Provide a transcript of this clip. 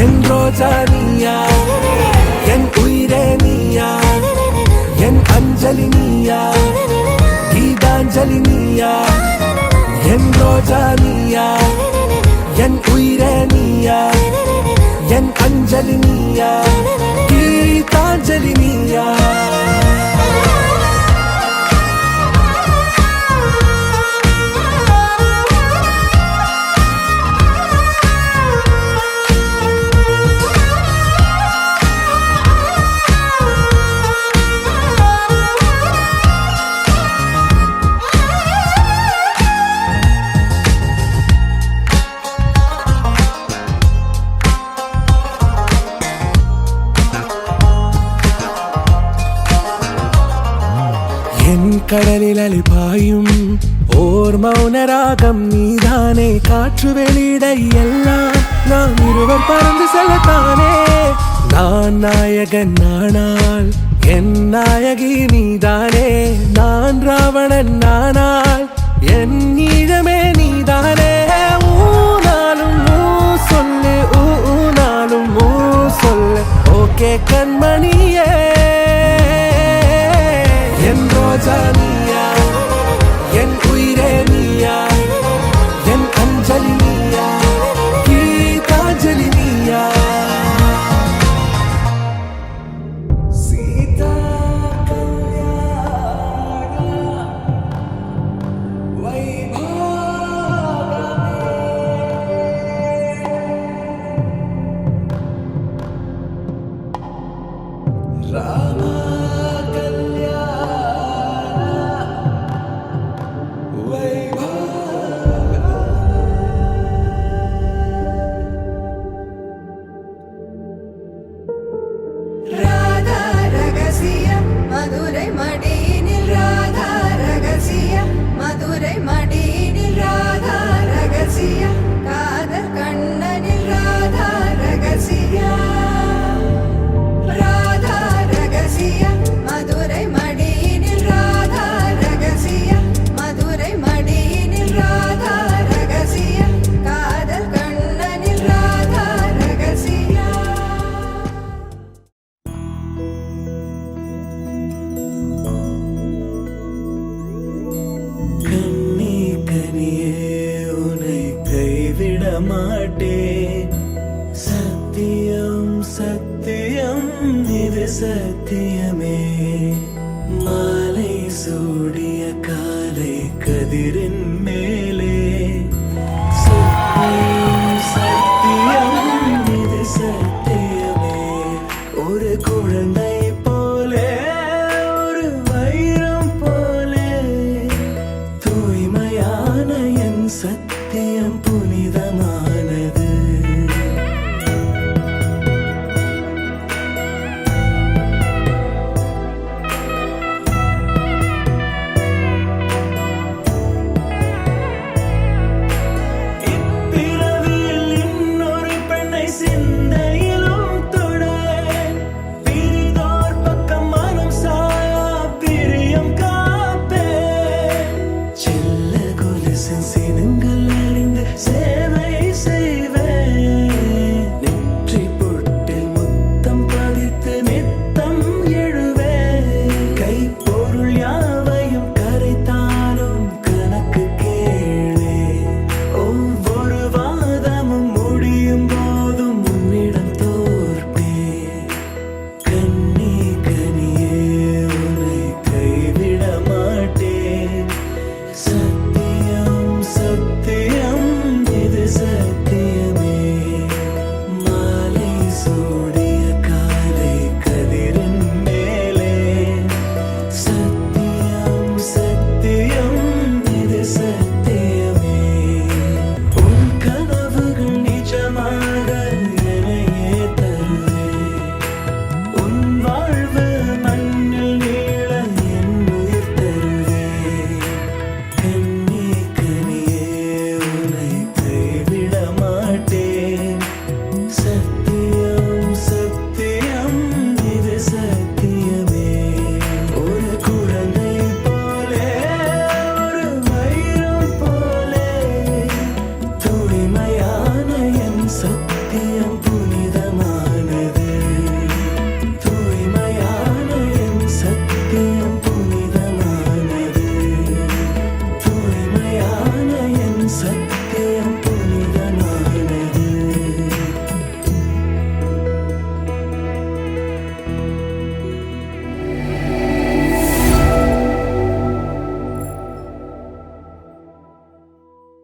என் ரோஜா நீயா, என் உயிரே நீயா, என் அஞ்சலி நீயா, கீதாஞ்சலி நீயா. என் ரோஜா நீயா, என் உயிரே நீயா, என் அஞ்சலி நீயா, கீதாஞ்சலி நீயா. என் கடலில் அலிபாயும் ஓர் மௌனராகம் நீதானே. காற்று வெளியிட எல்லாம் நாம் இருவர் பறந்து செல்லத்தானே. நான் நாயகன் நானால் என் நாயகி நீதானே. நான் ராவணன் நானால் என் ஈழமே நீதானே. ஊனாலும் சொல்லு, ஊனாலும் சொல்லு, ஓகே கண்மணியே. என் ரோஜா நீயா, என் உயிரே நீயா, என் அஞ்சலி நீயா, கீதாஞ்சலி நீயா. சீதா கல்யாண வைபோகமே, ராமா மதுரை மடியினில் ராதா ரகசிய, மதுரை மடியினில் ராதா ரகசிய, காதல் கண்ணனில் ராதா ரகசிய, ராதா ரகசிய. மதுரை மடியினில் ராதா ரகசிய, மதுரை மடியினில் ராதா ரகசிய, காதல் கண்ணனில் ராதா ரகசிய. உன்னை கைவிட மாட்டேன். சத்தியம் சத்தியம் இது சத்தியமே. மாலை சூடிய காலை கதிரின்